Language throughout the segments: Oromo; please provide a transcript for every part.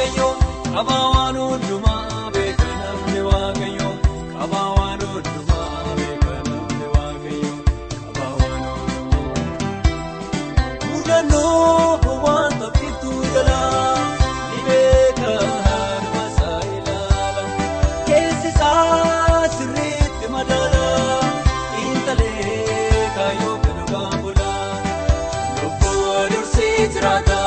waaqayyo qabawaan hundumaa beeka namni waaqayyo qabawaan hundumaa beeka namni waaqayyo qabawaan hundumaa mudannoo waan taphiftuu jalaa ni beeka harma isaa ilaala keessi isaa sirriitti madaala intalee kaayoo galuudhaan bula lubbuu dursee jiraata.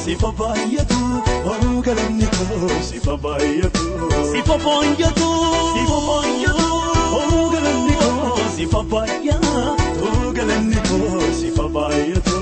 sifa baay'atu galanni koo sifa baay'atu sifa baay'atu galanni koo sifa baay'atu galanni koo sifa baay'atu.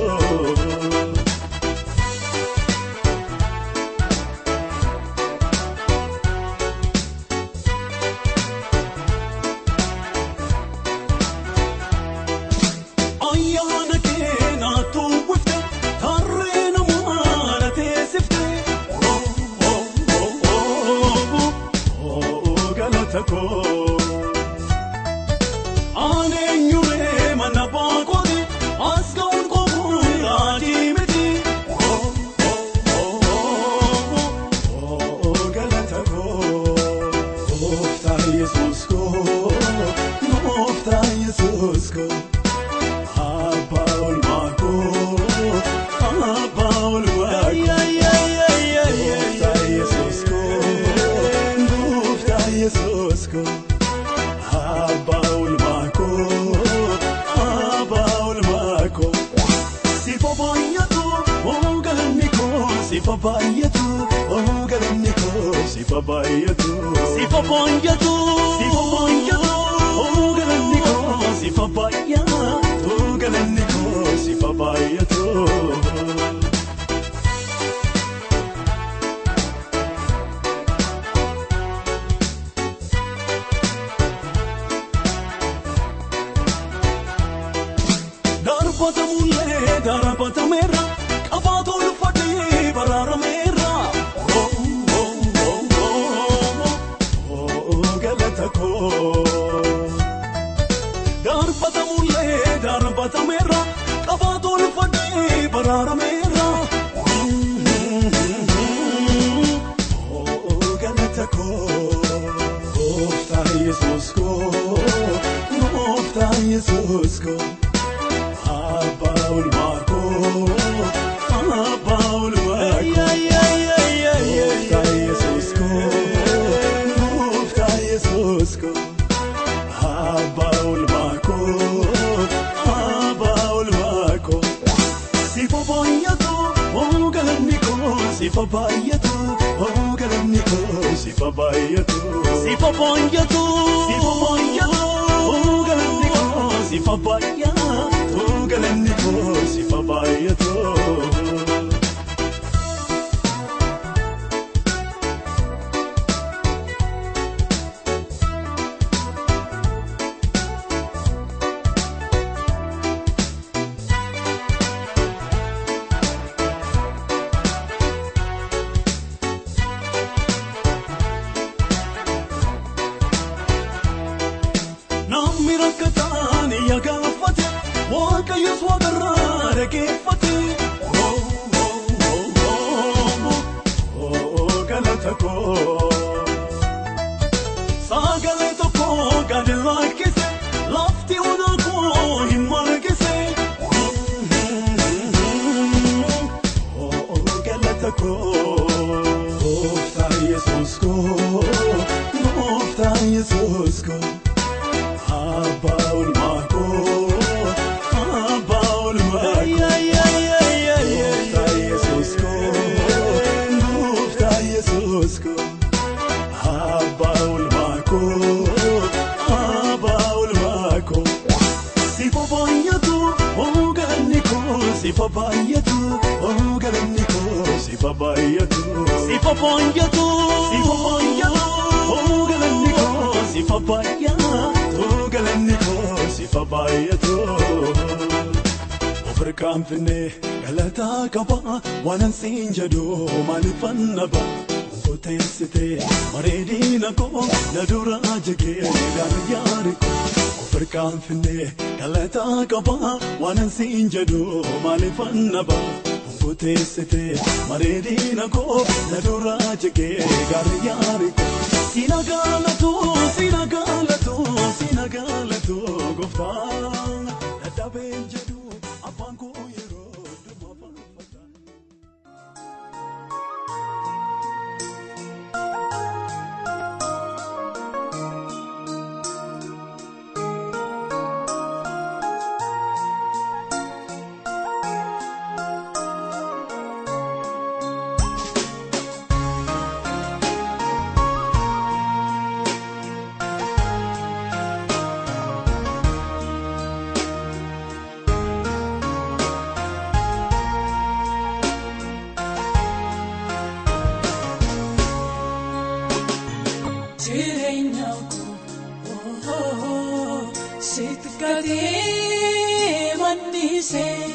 Sitkatee mannisee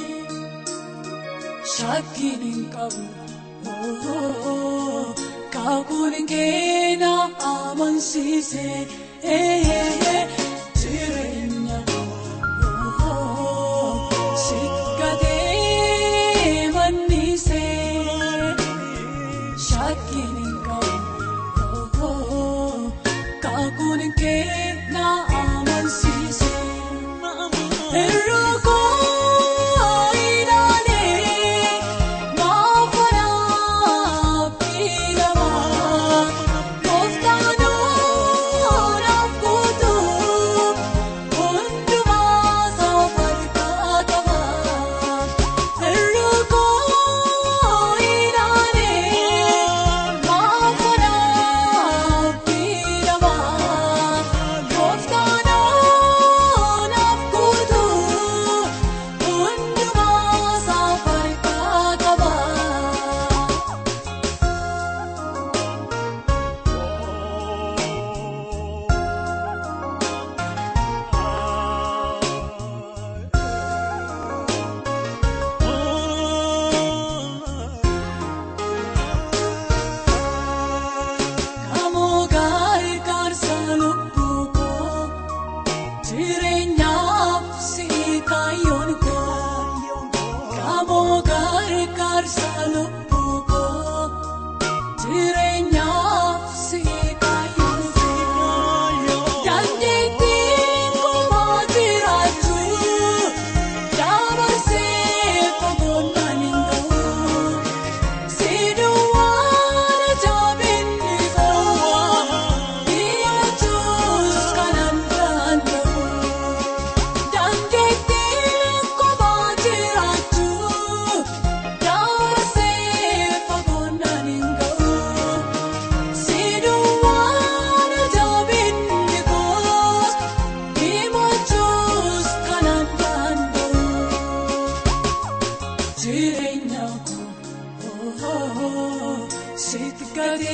shakkiin hin qabu kakuun keena amansiisee jireenya sitkatee mannisee shakkiin hin qabu kakuun keena amansiisee.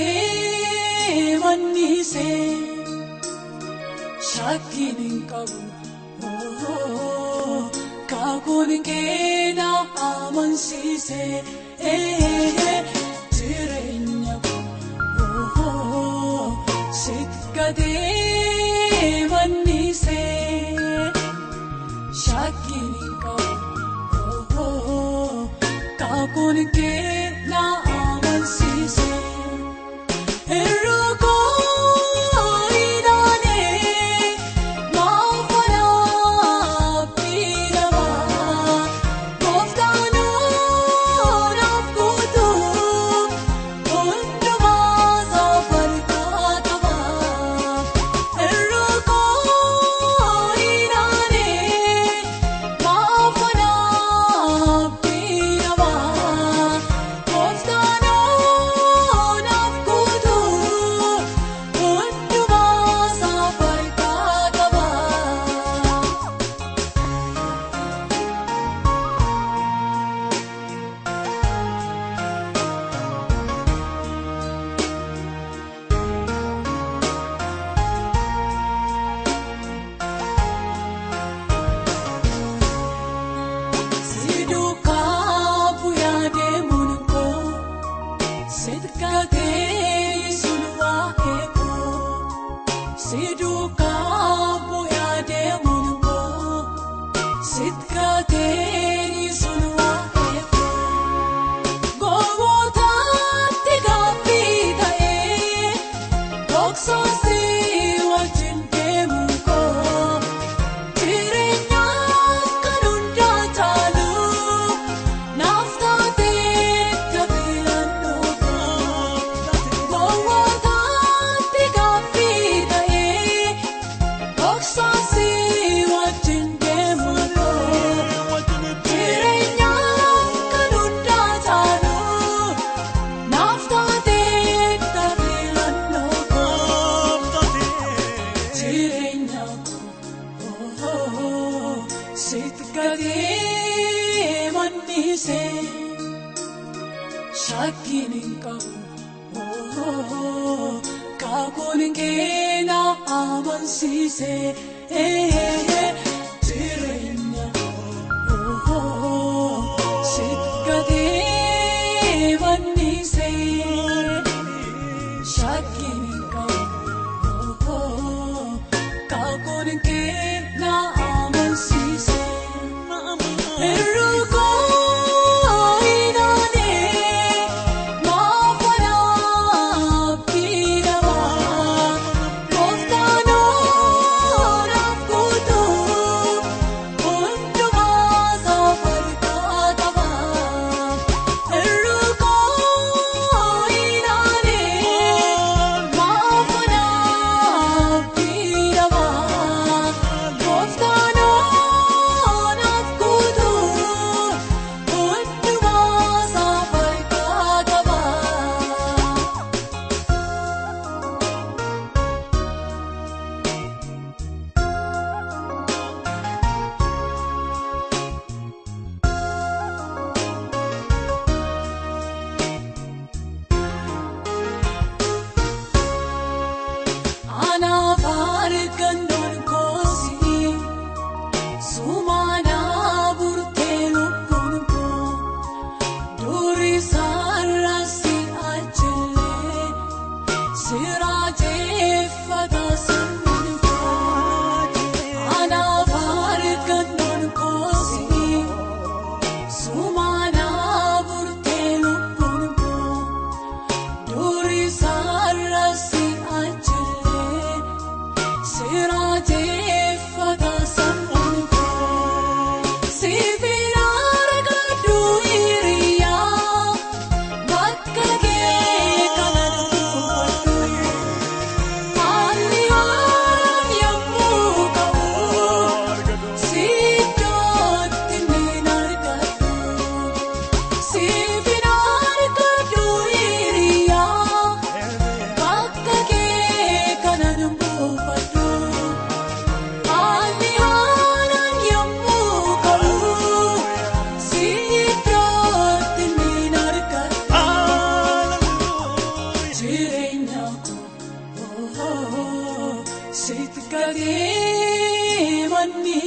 Sitkatee mannisee shakkiin hin qabu kakuun keena amansiisee jireenya sitkatee mannisee shakkiin hin qabu kakuun keena amansiisee. Sitkatee mannisee shakkiin hin qabu kakuun keena amansiisee.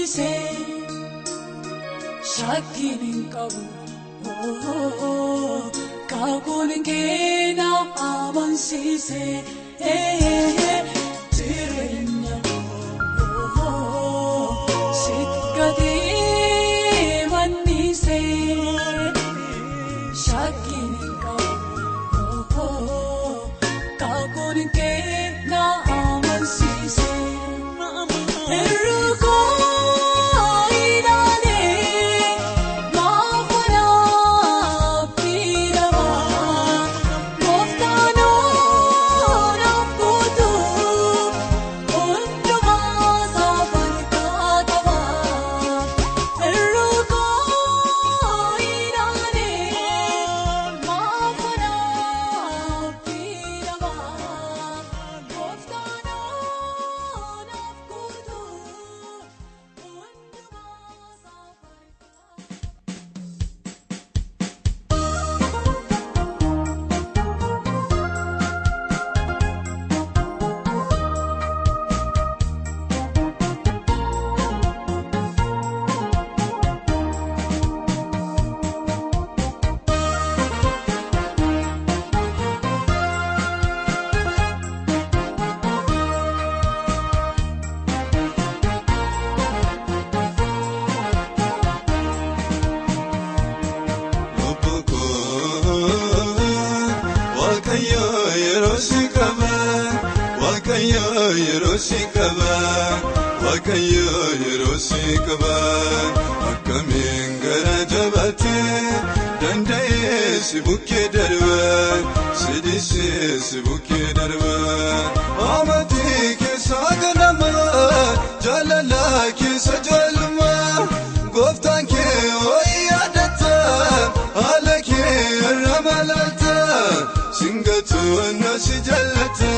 amansiise shakkiin hin qabu kakuun kee na amansiise jireenya sikkatee mannise shakkiin hin qabu kakuun kee na amansiise. Waaqayyo yeroo si qaba akkamiin gara jabaatee danda'ee si bukkee darba si dhiisee si bukkee darba amatii keessa ganama jaalala keessa jaaluma gooftaan kee ho'i yaadata haala kee irra malaalta singatuun na si jaallata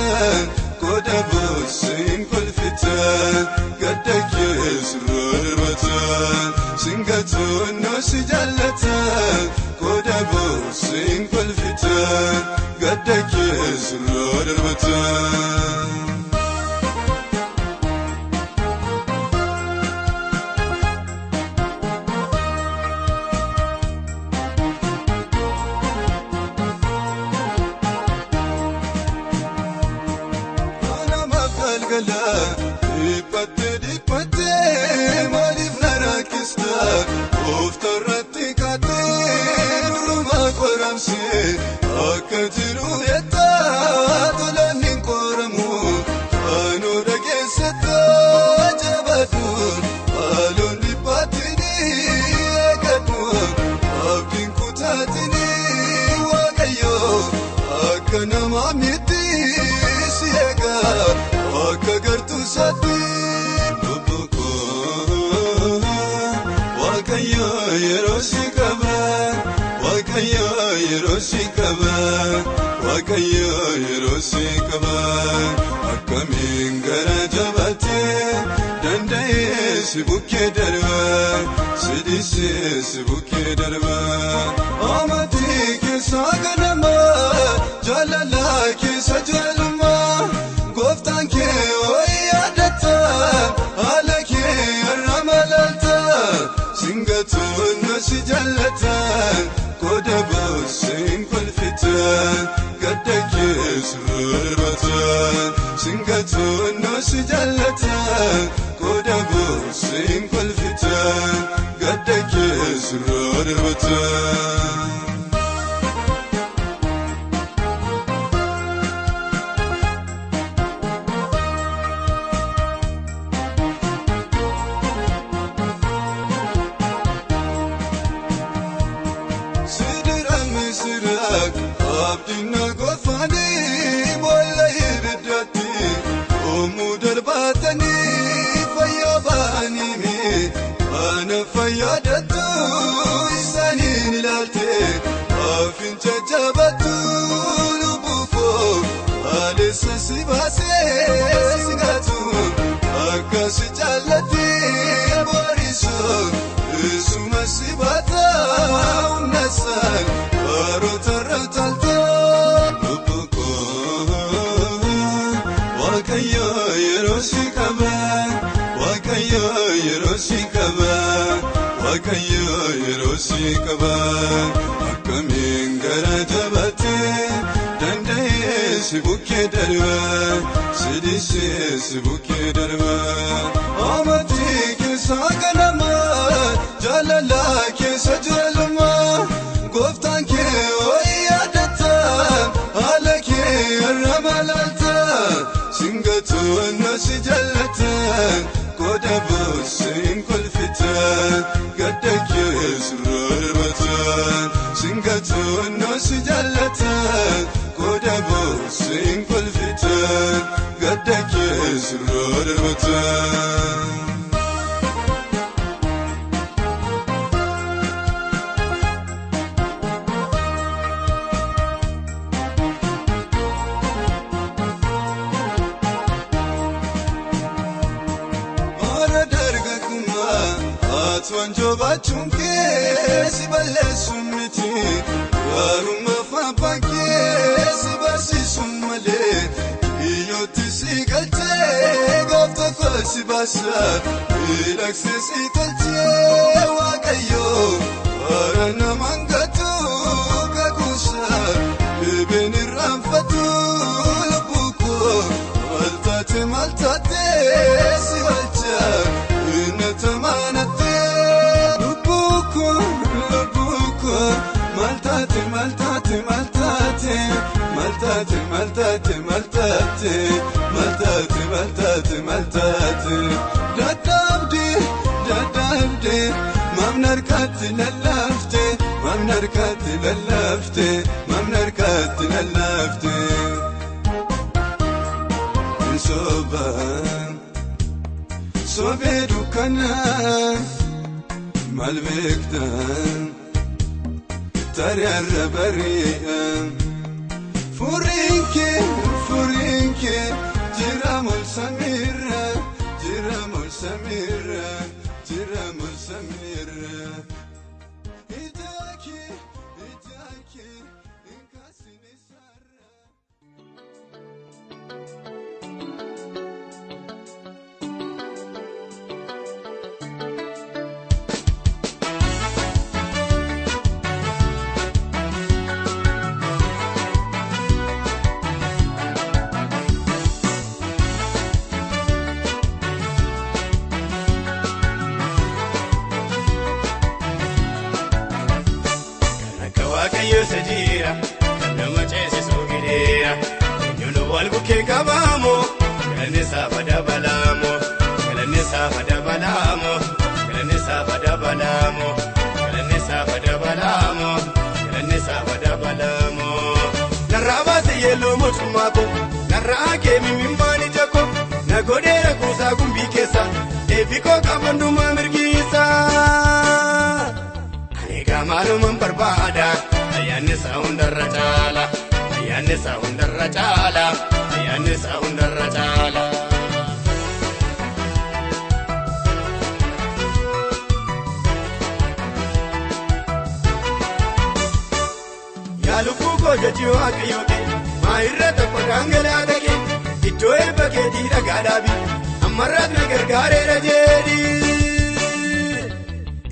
koda boosiin kolfitan gadda keessa roormatan singatuun na si jaallata koda boosiin kolfitan gadda keessa roormatan. Dipatte maaliif na rakkista oftarratti kaatee duruma qoramsee akka jiru yetaa tolaan hin qoramu kaanuu dhageessatoo jabaadhuun haaloon dhiphaatini eeggadhuun abdiin kutaatinii waaqayyoo akka namaa miti si eegaa akka gartuu saati. Waaqayyo yeroo si qaba waaqayyo yeroo si qaba akkamiin gara jabaatee danda'ee si bukkee darba si dhiisee si bukkee darba amatii keessa ganama jaalala keessa jaaluma gooftaan kee ho'i yaadata haala kee irra malaalta singatuun na si jaallata koda boosiin kolfitan gadda keessa roormatan singatuun na si jaallata koda boosiin kolfitan gadda keessa roormatan. Abdiina goofanii boolla ibiddatti oomuu darbaatanii fayyaa ba'anii ana fayyaadattu isaaniin ilaaltee afin jajjabattu lubbuufoo adeessa si baasee si gaatu akka si jaallatti borisoo isuma si baata humnasaan baroota raatalta. Waaqayyo yeroo si qaba waaqayyo yeroo si waaqayyo yeroo si qaba akkamiin gara jabaatee danda'ee si bukkee darba sidisee si bukkee darba amatii keessa ganama jaalala keessa jaalama gooftaan kee yaadata haala kee irra malaalta singatu nasi jaalata koda bosin kolfita gadda kee surarbata singatu nasi jaalata koda bosin kolfita gadda kee surarbata Wanjoba chunke si balesumiti waruma fapake si basisumale iyoti si galte gofta ko si basa ilakse si tolche wakayo arana mangatu kakusa ibeni ramfatu lubuko maltate si walcha inatamanate maltate dadabde mamnarkati lalafte sobe dukana malvektan tariyarra bari'a furinke jiramul samira idaki inkasini sarra Sajira, nama chese sogirera, nyuno walgu ke kabamo, kalanesa pada balamo, kalanesa pada balamo, kalanesa pada balamo, kalanesa pada balamo, kalanesa pada balamo. Naraba se yelo mutumako, narake mimimani jako, nagodera kusa gumbikesa, efiko kabanduma mirgisa. Aniga malum berbada. Ayanisa undarra cala Ya luku ko jati waaqayyoke maayirrata kodangala dake iddoo eebbake diira gaadhaabi ammarraat na gargaareera jedhi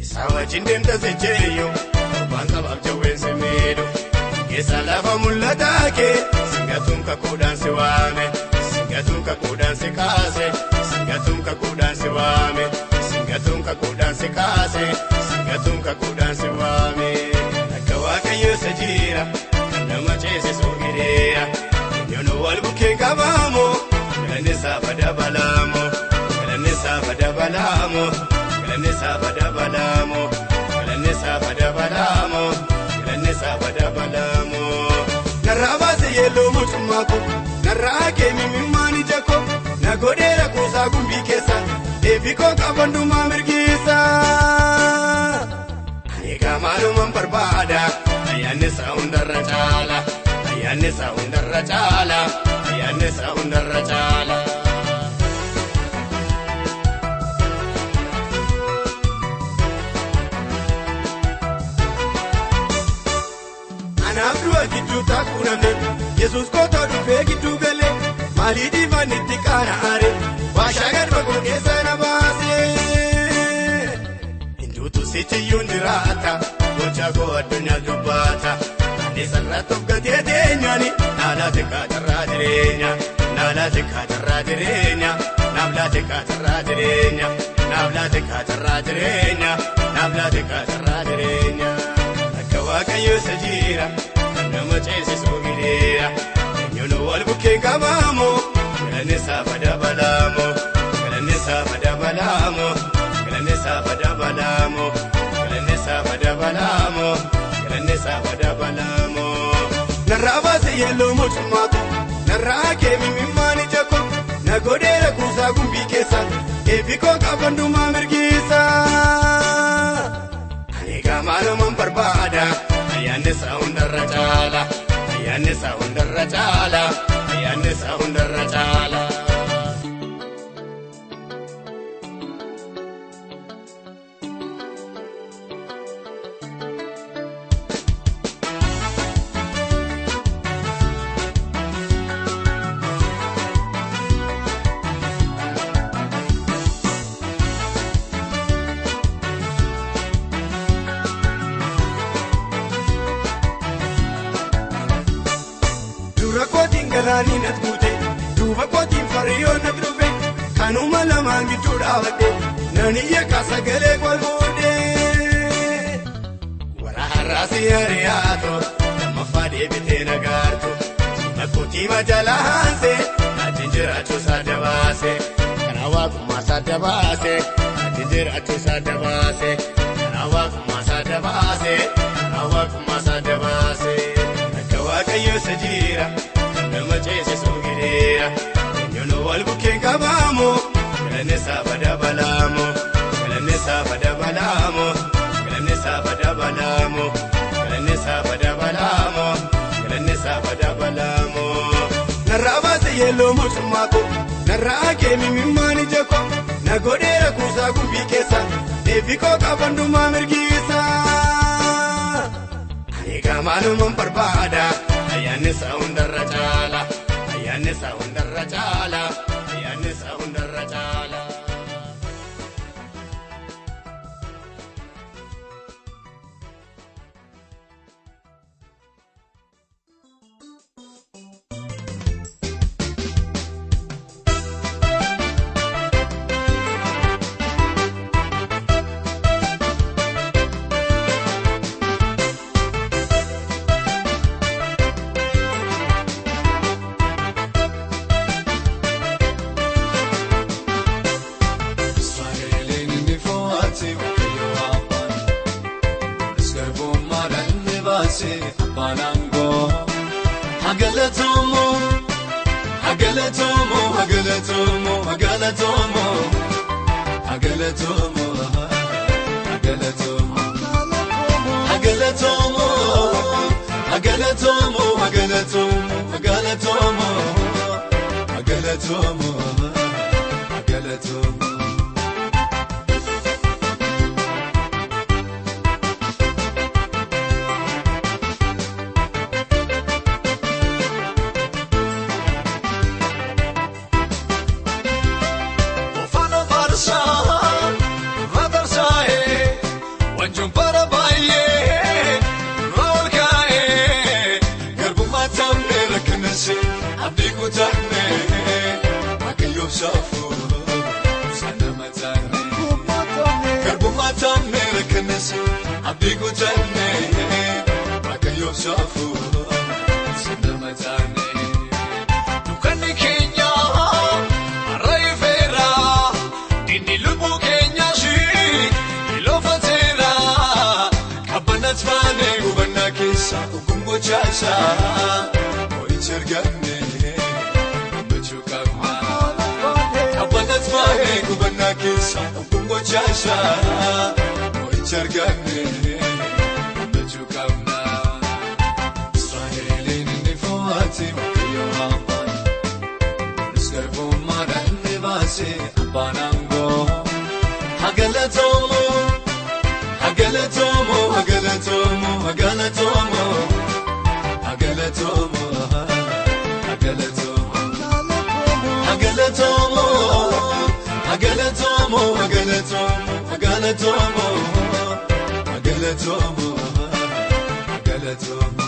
isa wajjin deemta secheeyyo waan qabaaf jawween semeedho keessa lafa mul'ataa kee singatuun kakuudhaan si waame singatuun kakuudhaan si kaase singatuun kakuudhaan si waame singatuun kakuudhaan si kaase singatuun kakuudhaan si waame akka waaqayyo isa jira nama ceesisuu gideera yoonu wal bukkee qabaamo galannesaa fadabalaamo galannesaa fadabalaamo galannesaa fadabalaamo galannesaa fadabalaamo galannesaa fadabalaamo narraa baase yeelloo mucummaako narraa keemi mimmaani jako nagodheera kuusaa gumbii keessa eefikoo qabandumaa mirgiisa aneegaa maalumaan barbaada ayyaannesaa hundarra caala ayyaannesaa hundarra caala ayyaannesaa hundarra caala. Anaafduwa gidduu taakuuname Yesuus kootoo dhufee gidduu galee maalii dhiifan itti qaana'aare waashaa gadba koo keessa na baase hinduutu si Ijjichiyyuun jiraata gocha koo addunyaa dubbaata ani sarratti of gatee teenyaani naalaati kaatarraa jireenya naalaati kaatarraa jireenya naalaati kaatarraa jireenya naalaati kaatarraa jireenya naalaati kaatarraa jireenya akka waaqayyo isa jira kan nama ceesisuu gideera eenyuun wal bukkee qabaamoo galanni isaa fadabalaamoo galanni isaa fadabalaamoo galanni isaa fadabalaamoo galanni isaa fadabalaamoo galanni isaa fadabalaamoo narraa baase yelloo mootummaatu narraa keemi mimmaani jako nagodeera kuusaa gumbii keessa eebikoo qabandumaa mirgiisa ani gaamaanumaan barbaada ayyaanni isaa hundarra caala ayyaanni isaa hundarra caala ayyaanni isaa hundarra caala. Galaanii nat guute duuba kootiin farriyoon nat dhufe kanuma lamaan gidduu dhaabadhe naniyya kaasagalee golbuudhe waraarraasi hariyaatu lammaffaa deebitee nagaartu nakkootii majalaa haanse naatiin jiraachuu isaa dabaase kana waaqummaa isaa dabaase naatiin jiraachuu isaa dabaase kana waaqummaa isaa dabaase kana waaqummaa isaa dabaase akka waaqayyo isa jira. Nama ceesisuu gideera eenyuun wal bukkee qabaamoo galanni isaa fadabalaamoo galanni isaa fadabalaamoo galanni isaa fadabalaamoo galanni isaa fadabalaamoo galanni isaa fadabalaamoo narraa baase yelloo mootummaako narraa keemi mimmaani jako nagodeera kuusaa gumbii keessa eebikoo qabandumaa mirgiisa ani gaamaanumaan barbaada. Ayyaanni isaa hundarra caala ayyaanni isaa hundarra caala ayyaanni isaa hundarra caala. Agalatomo Agalatomo, Agalatomo.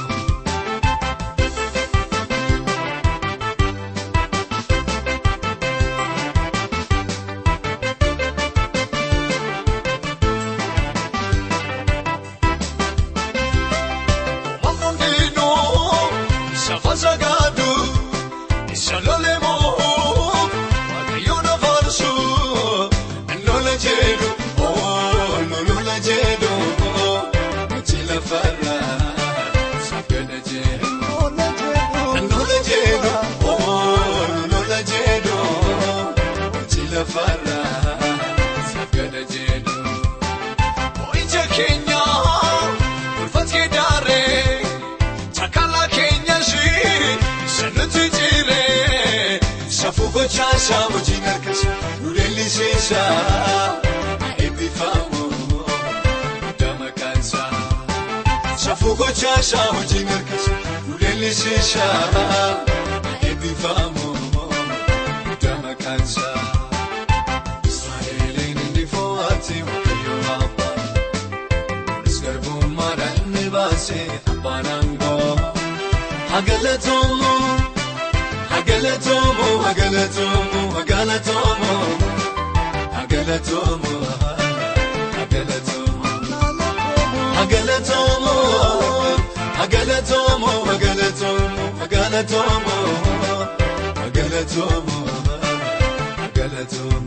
Chasha, Mujinarkas, Rudeli Sisa, Epifamo, Damakansa, Safugo Chasha, Mujinarkas, Rudeli Sisa, Epifamo, Damakansa, Israel in the Foati, Yoapa, Skarbum Maran Nevase, Abanango, Agalatomo. Agalatomo, Agalatomo, Agalatomo, Agalatomo, Agalatomo, Agalatomo, Agalatomo, Agalatomo, Agalatomo, Agalatomo, Agalatomo.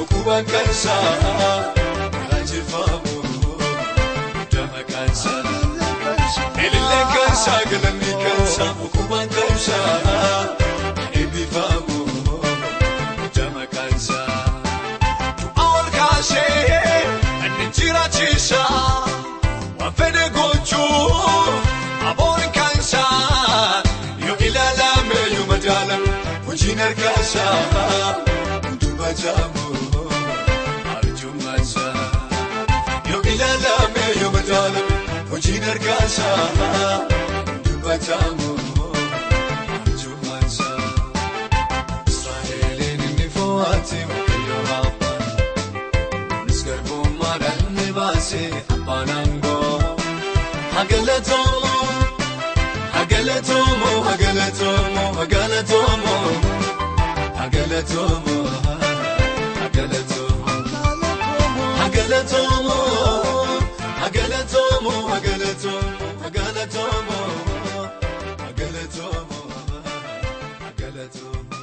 Ukuban kansa, Rajifamu, Dama kansa, Elile kansa, Galami kansa, Ukuban kansa, Ebifamu, Dama kansa. Tu awal kashe, Anitira chisha, Wafene gochu, Abon kansa, Yo ilala me yo madalam, Ujinar kansa. Bajamu, Arjumansa, Yo ilala me yo madalam, Ujinar kansa, Bajamu, Arjumansa, Israel in the Foati, Yoapa, Skarbum Maran Nevase, Abanango, Agalatomo, Agalatomo, Agalatomo, Agalatomo, Agalatomo. Agalatomo, Agalatomo, Agalatomo, Agalatomo, Agalatomo, Agalatomo.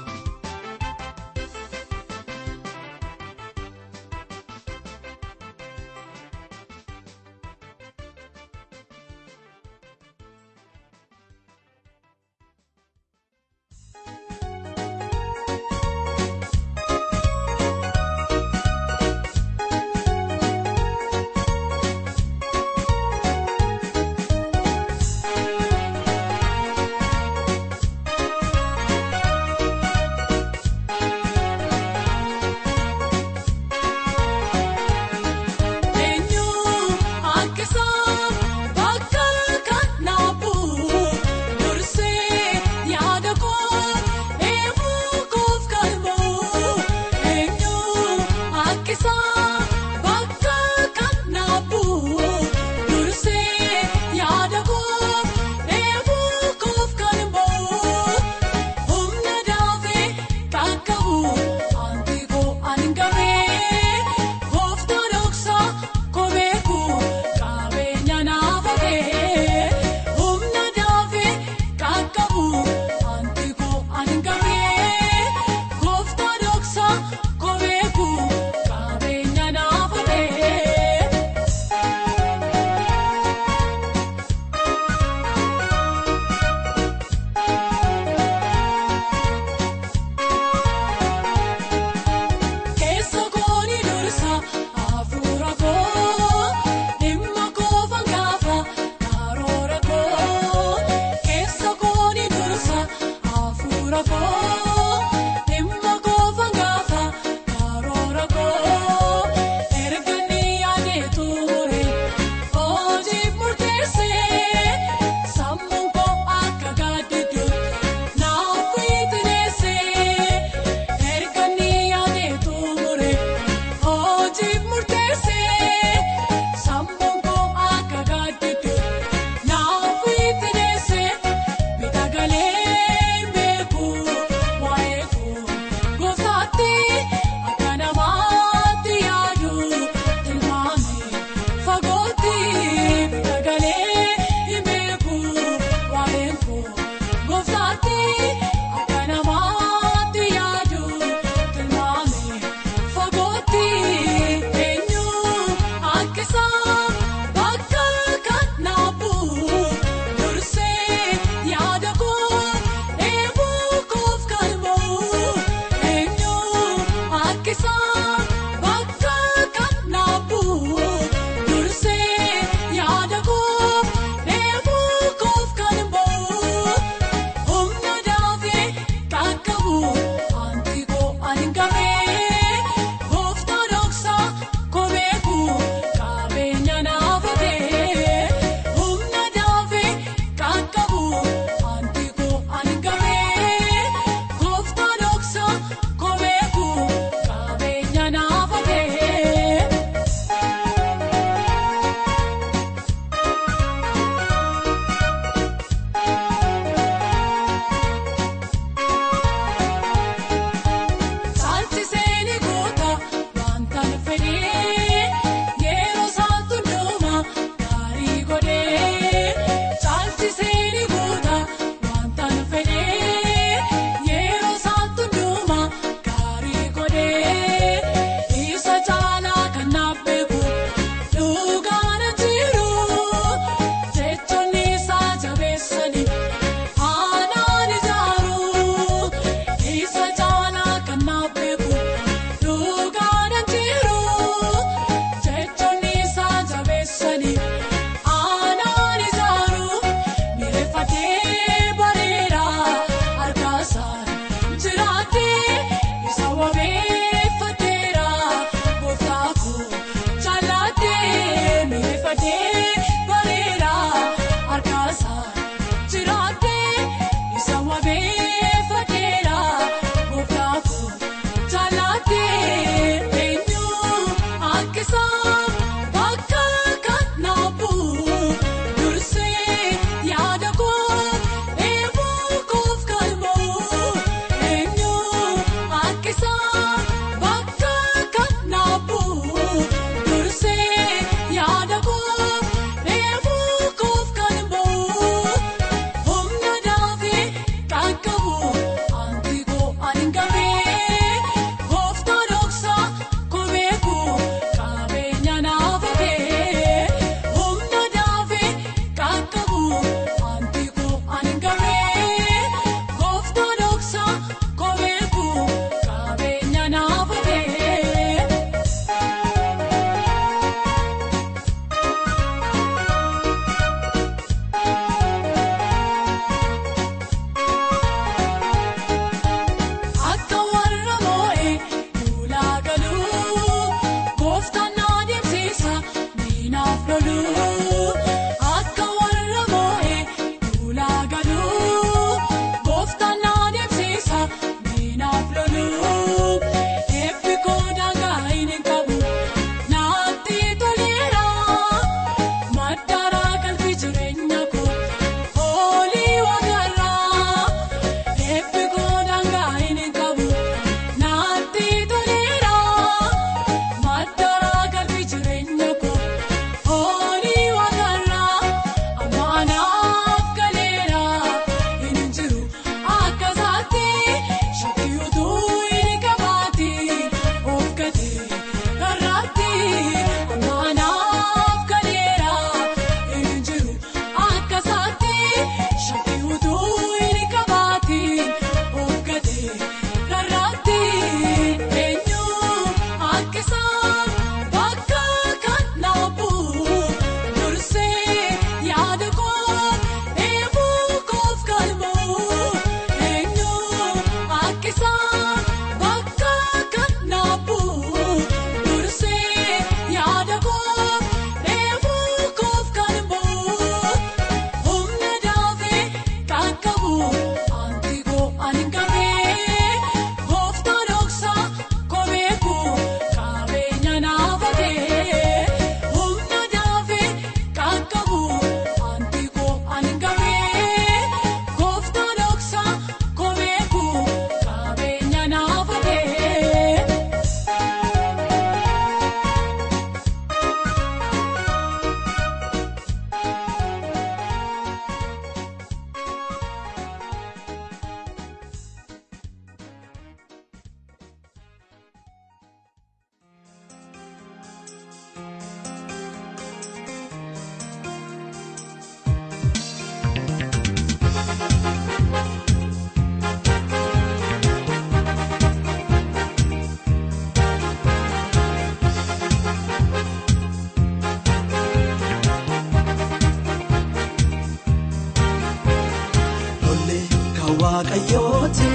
waaqayyooti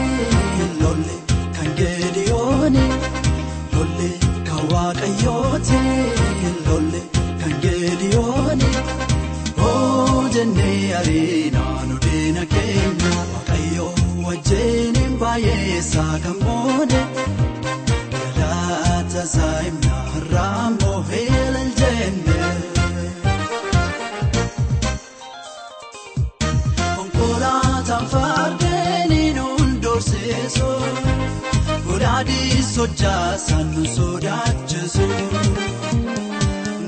lolle kan Geediyooni lolle kan waaqayyooti lolle kan Geediyooni jennee ariinaa nu diina keenya waaqayyoo wajjin baay'eessaa kan moone galaata saayimna har'aammoo heelal jenne konkolaataan fardeeniin hundoorseesu godaadii sochaasan nu sodaachisu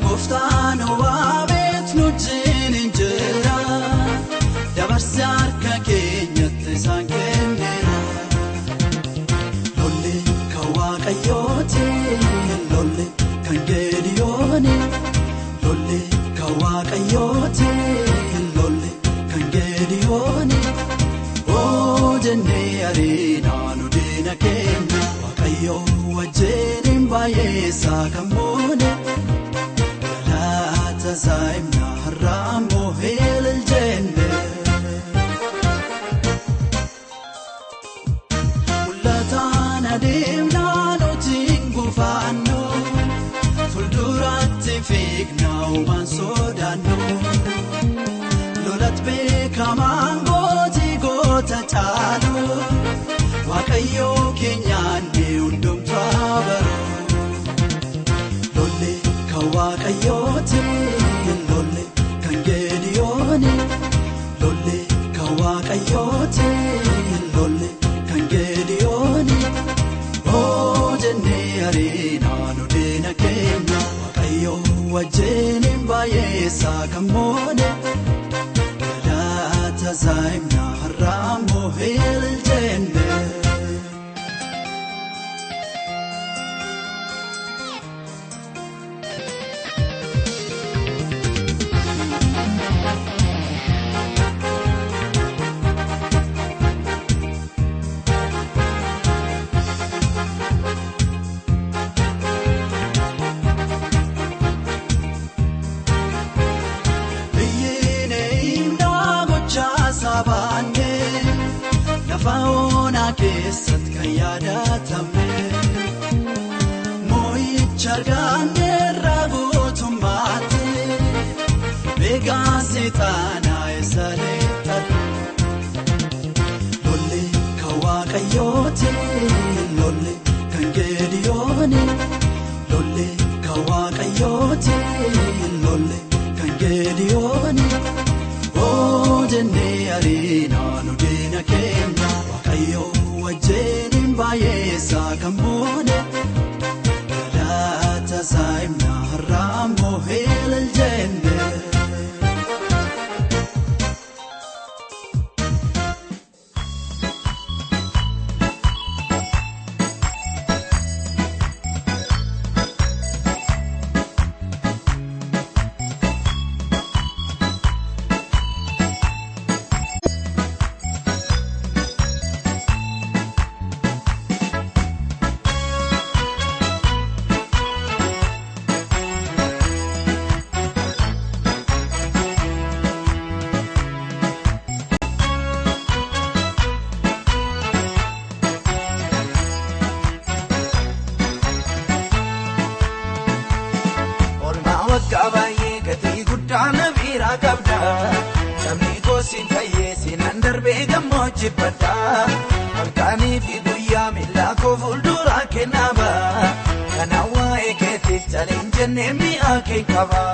gooftaan waabeet nu jiniin jira dabarsi harka keenyatti isaan kenneera lolle kan waaqayyooti lolle kan Geediyooni lolle kan waaqayyooti lolle kan Geediyooni jennee ariinaa nu diina keenya waaqayyoo wajjin baay'eessaa kan moone galaata saayimna har'aammoo heelal jenne mul'ataan adeemnaa nuti hin gufaannu fuulduraatti fiignaa uumaan sodaannu lolat beekamaan gootii goota caalu waaqayyoo keenyaan hundumtaa baru lolle kan waaqayyooti lolle kan Geediyooni lolle kan waaqayyooti lolle kan Geediyooni jennee ariinaa nu diina keenya waaqayyoo wajjin baay'eessaa kan moone galaata saayimna har'aammoo heelal jenne keessat kan yaadatamne moo'icha arganneerraa guutummaatti beekaa seexaanaa eessa leexxatu lolle kan waaqayyooti lolle kan Geediyooni lolle kan waaqayyooti lolle kan Geediyooni jennee ariinaa nu diina keenya waaqayyoo wajjin baay'eessaa kan moone galaata saayimna har'aammoo heelal jenne Kabaye gati guddaana biraa qabda sabni koosin fayyee sinan darbee gammoojji badda halkanii fi guyyaa miillaa koo fuulduraa kennaaba kana waa'ee keetiif caleen jennee mi'aa kee qaba.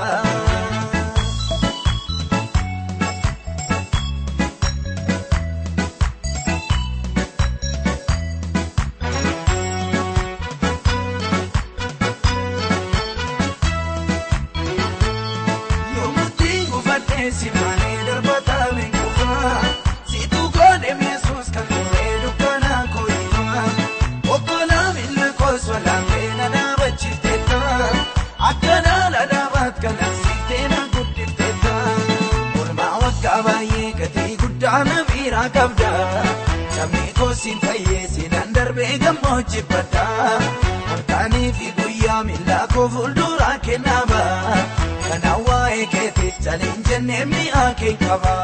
Simane darbata bengufa si tu gode Yesus kan edu kana koifa okola milla koswala pena na bachiteta akana la dabat kana sitena gudditeta orma wakabaye gati guddana bira kabda sabni kosin faye sinan darbe gammoojji badda harkani fi guyyaa milla ko fuuldura kenaba kana waa'ee keetiif caleen jennee mi'aa kee qaba.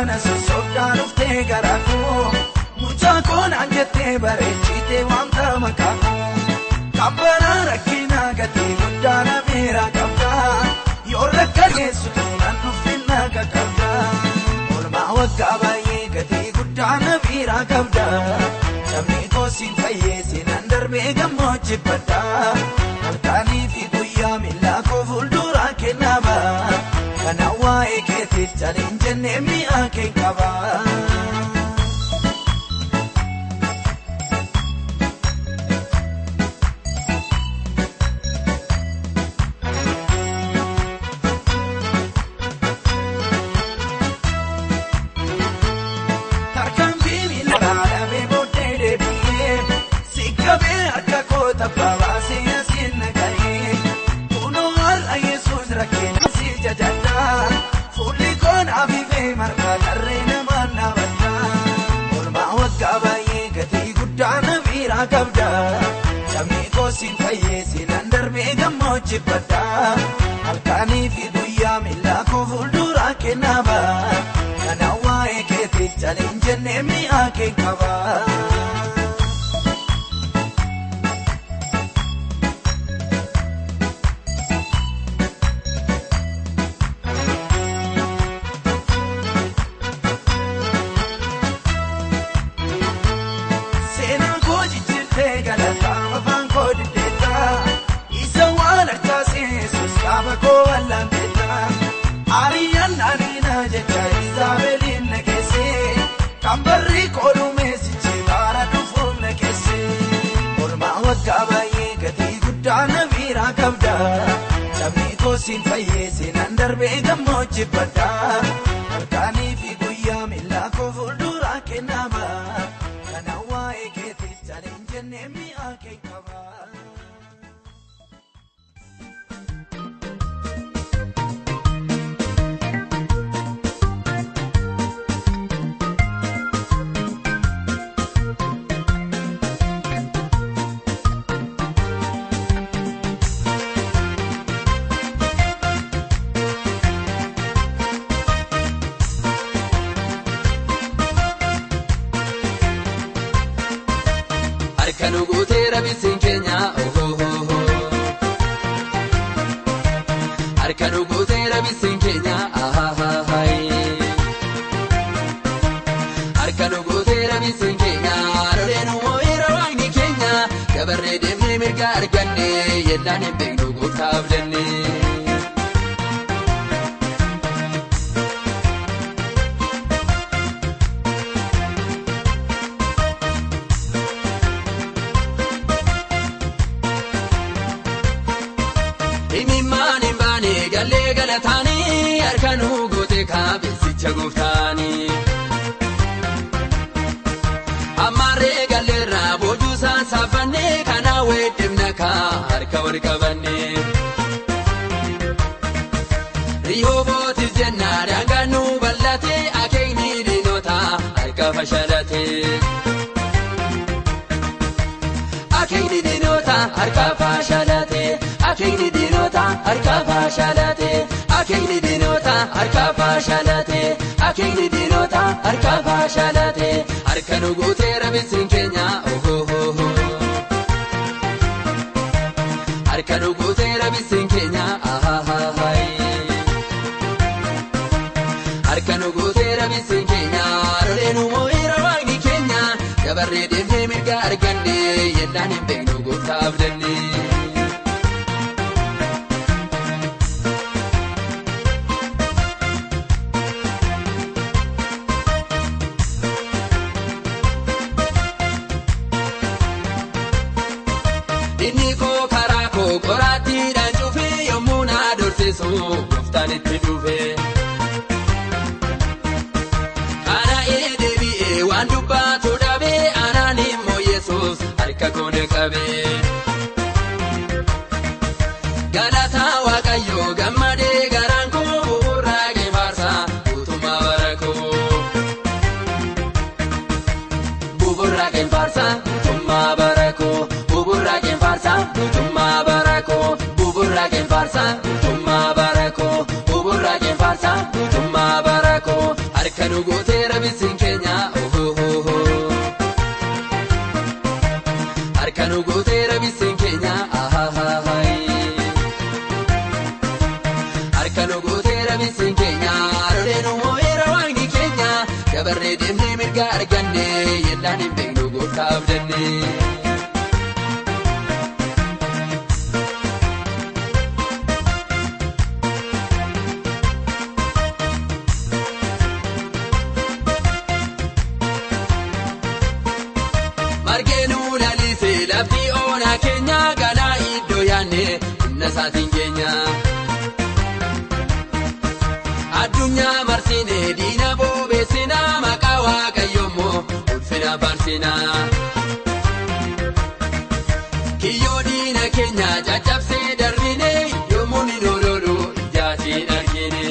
kana sossobdaan dhuftee gara koo mucaa koonaan jettee bareechitee waamta maqaa koo kabbanaa rakkinaa gatii guddaa na biraa qabda yoo rakka geessutu nan dhuffinna qaqqabda mormaa waggaa baay'ee gatii guddaa na biraa qabda sabni koosiin fayyeessi nan darbee gammoojjibbadda halkanii fi guyyaa miillaa koo fuulduraa kennaba kana waa'ee keetiif caliin jennee mi'aa kee qaba. Sabni koosiin fayyeessi nan darbee gammoojjibbadda halkanii fi guyyaa miillaa koo fuulduraa kennaba kana waa'ee keetiif caliin jennee mi'aa kee qaba. Kambarri koolume sichi baara dhufuun na keesse mormaa waggaa baay'ee gatii guddaa na biraa qabda sabni koosiin fayyeessi nan darbee gammoojjibbadda halkanii fi guyyaa miillaa koo fuulduraa kennaba kana waa'ee keetiif caliin jennee mi'aa kee qaba. Harkanu guutee rabbiin keenya harkanu guutee rabbiin keenya harkanu guutee rabbiin keenya roleenu moo'eera waaqni keenya dabarree deemnee mirga arganne yellaan hin beeknu guutaaf jenne. Galatani harkanu goote kaabesicha gooftani Amaree galleerraa boojuusaa saafanne kana weeddemna kaa harka wal qabanne Rihobootis jenna daangaannu bal'ate akeekni diinota harka fashalate Akeekni diinota harka fashalate Akeekni diinota harka fashalate Akeekni diinota harka fashalate Akeekni diinota harka fashalate harkanu guutee rabbiin keenya harkanu guutee rabbiin keenya harkanu guutee rabbiin keenya roleenu moo'eera waaqni keenya dabarree deemnee mirga arganne yellaan hin beeknu guutaaf jenne. Inni koo karaa koo qoraattiidhaan cufee yommuu na dorsisu gooftaan itti dhufe. Kana deebi'ee waan dubbaatu dhabee anaan immoo Yesuus harka koo na qabee. Galataa Waaqayyoo gammadee garaan koo bu'uuraa qeefarsa guutummaa bara koo. Bu'uuraa qeefarsa guutummaa bara koo. Bu'uuraa qeefarsa guutummaa bara koo. Bu'uuraa qeefarsa guutummaa bara koo. Bu'uuraa qeefarsa guutummaa bara koo. Harka nu gooteera bisin keenya harka nu gooteera bisin keenya harka nu gooteera bisin keenya rolee nu moo'eera waaqni keenya dabarree deemnee mirga arganne yellaan hin beeknu gooftaa abdanne. Saatiin keenya addunyaa marsinee diina boobeessinaa maqaa waaqayyoommoo ulfina faarsinaa kiyyoo diina keenya caccabsee darbinee yommuu ni lololu ijaatiin argine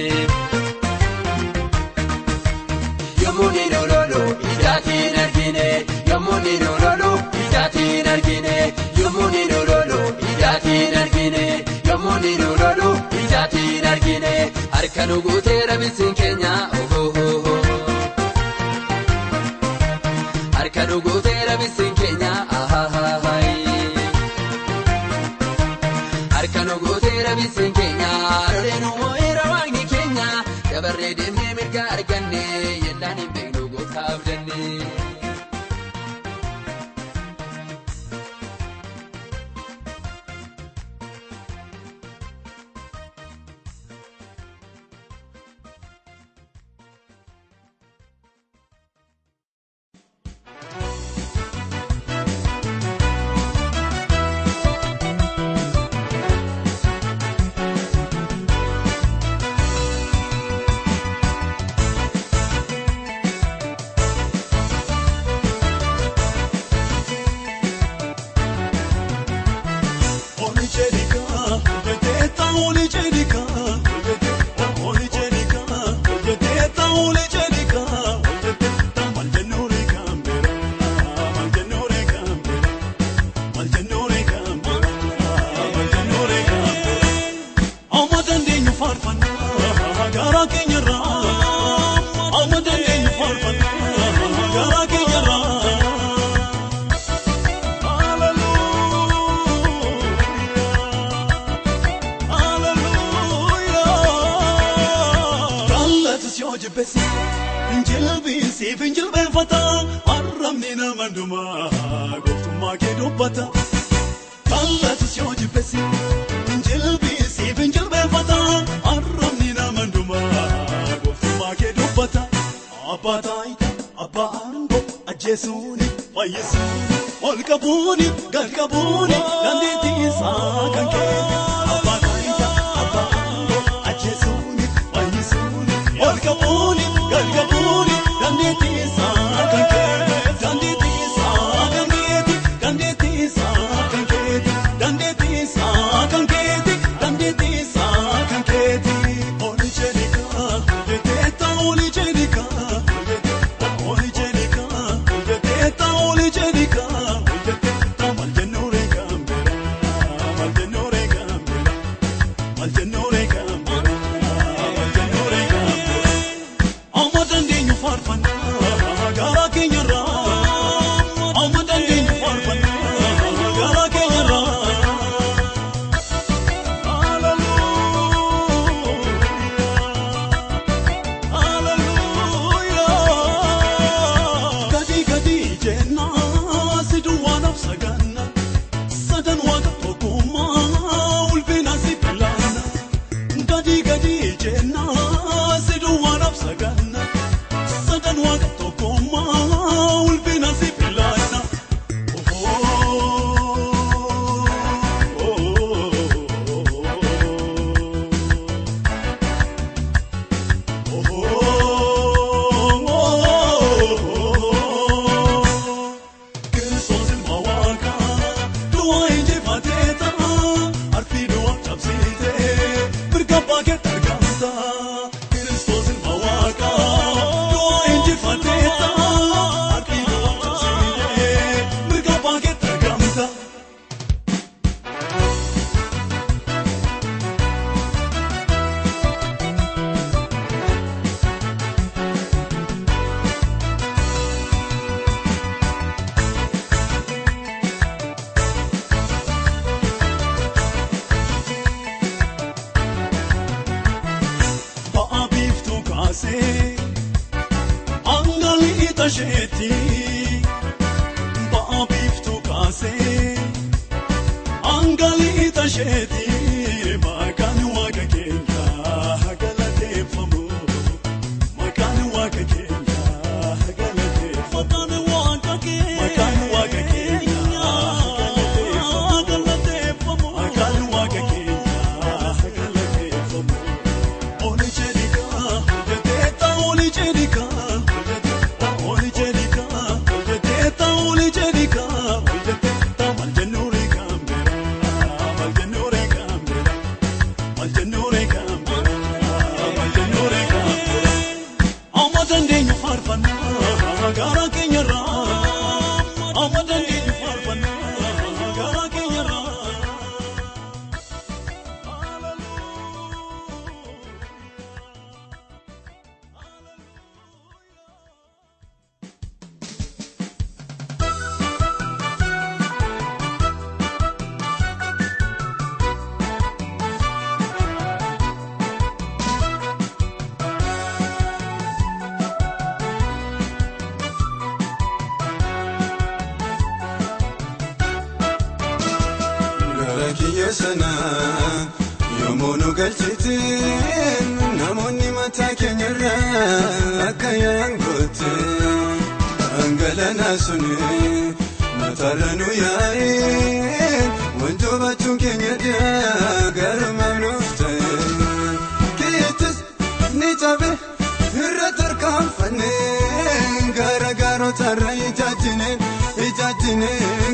yommuu ni lololu ijaatiin argine yommuu ni lololu ijaatiin argine yommuu ni lololu ijaatiin argine. Yommuu lololu ijaatiin argine harka nu gooteera bisin keenya harka nu gooteera bisin keenya harka nu gooteera bisin keenya rolee nu moo'eera waaqni keenya dabarree deemnee mirga arganne yellaan hin beeknu gooftaa abdanne. tasheeti baabiftu kaase angali tasheeti makani waka kenya galateeffamu makani waka kenya galateeffamu makani waka kenya galateeffamu makani waka kenya galateeffamu oli jedika jedeta oli jedika sana yomono galchitin namonni mata kenyarra akayangote angalana suni mataranu yae wanjoba chukenyada garamamnufta kitis nitabe hirratar kamfane gara garo tarai ijatine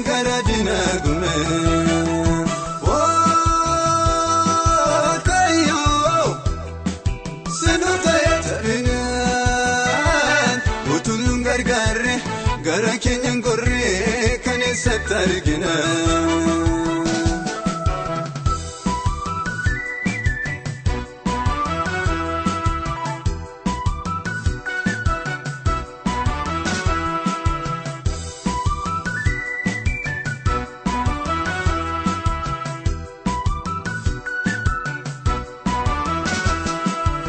garadina gume gara kenyan gorre kanisa targina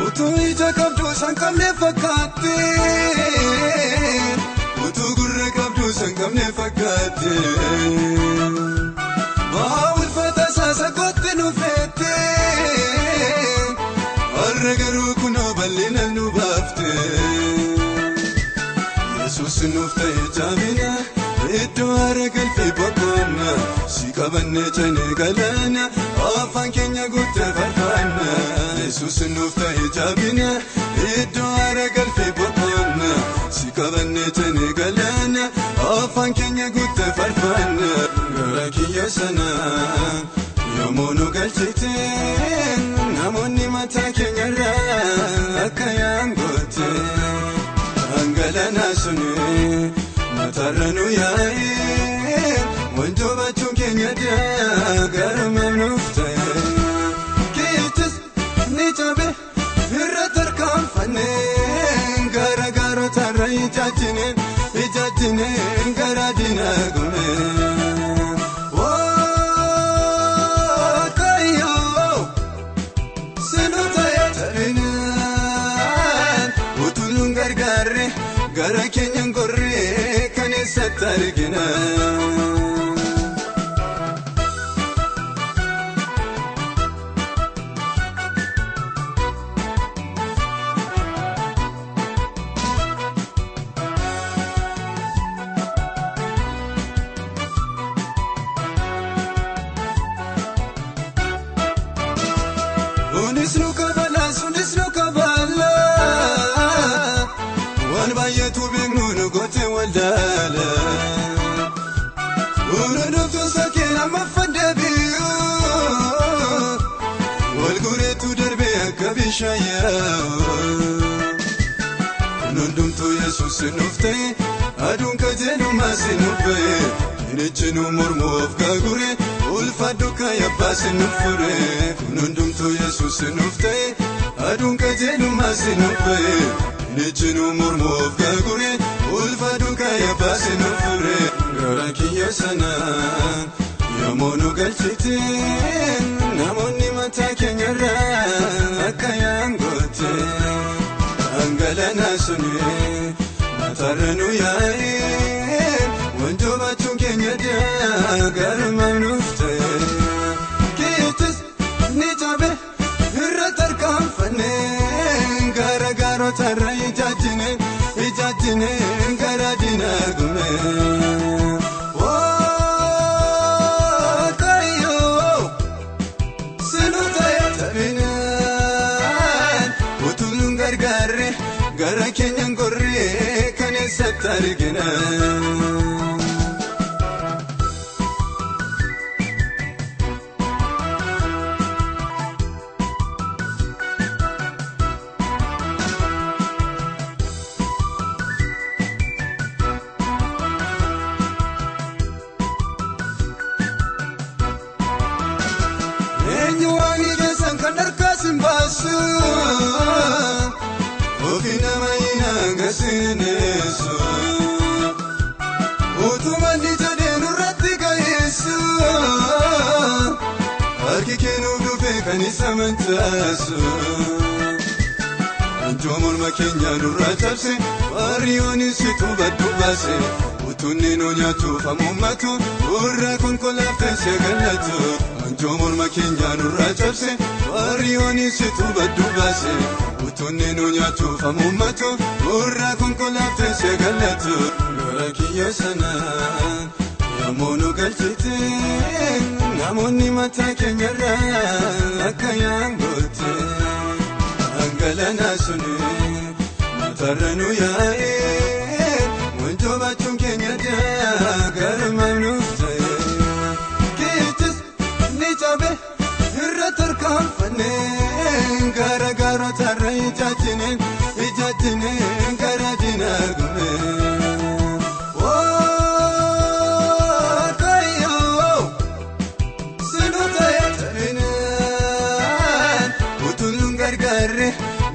utu ija kabdu sankamne fakate sangamne fakate baawul fata sasa kotte nu fete arragaru kuno ballina nu bafte yesus nufta jamina iddo aragal fi bakona sikabanne chane galana afan kenya gutte farfana yesus nufta jamina iddo aragal fi bakona sikabanne chane galana afan kenya gutte farfana garakiya sana yomono galchiten namonni mata kenya ra akayangote angalana suni mataranu yae wanjoba chunkenya da garamamnufta kitis nitabe hirratar kamfane gara garo tarai ijatine garadina gume kayo sinota yatarina utulun gargarre gara kenyan gorre kanisa targina unisnu kabala wan bayetu bignu gote waldala urudu sakina mafadabiyo wal guretu darbe kabishaya nundumtu yesus nufte adun kajenu masinufte nechenu murmof kagure ulfaduka yabasinufure nundumtu yesus nufte adun kajenu masinufte nechenu murmof kagure ulfaduka yabasinufure garakiya sana yomono galchitin namonni mata kenya ra akayangote angalana suni Mataranu yaa'ee wanjoo baachuun keenya garmaam nufte kiitis ni cabe irra tarkaanfannee gara gaarotarra ijaajjine gara dinagumne Waaqayyoo sinu ta'e tabinaan utuun gargaarre gara keenyan gorree kan eessatti argina. Eenyu waan ijjeessan kan harkaasin baasu ofii nama hin agasineessu utumanni jedhee nurratti ga'eessu harki kennuuf dhufee kan isa mantaasu anjoo morma keenya nurraa cabse waariyoonis situ baddu baase utunni nuu nyaatuuf hamuummatu urra konkolaaftee seegallatu anjoo morma keenya nurraa cabse waariyoonis situ baddu baase utunni nuu nyaatuuf hamuummatu urra konkolaaftee seegallatu lola kiyya sana yommuu nu galchite namoonni mataa keenyarraa akka yaangoote hangalanaa suni matarra nu yaa'ee wanjoo baachuun keenya garmaam nufte kiitis ni cabe irra tarkaanfannee gara gaarotarra ijaajjine gara dinagumne Waaqayyoo sinu ta'e tabinaan utuun gargaarre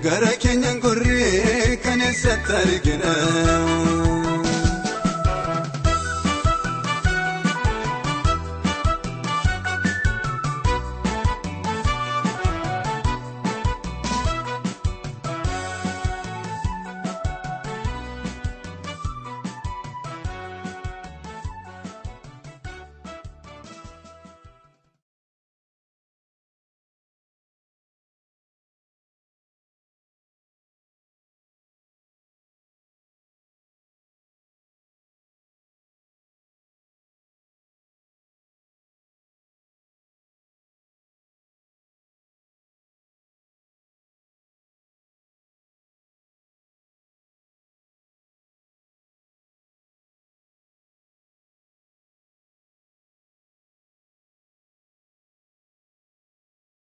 gara keenyan gorree kan eessatti argina.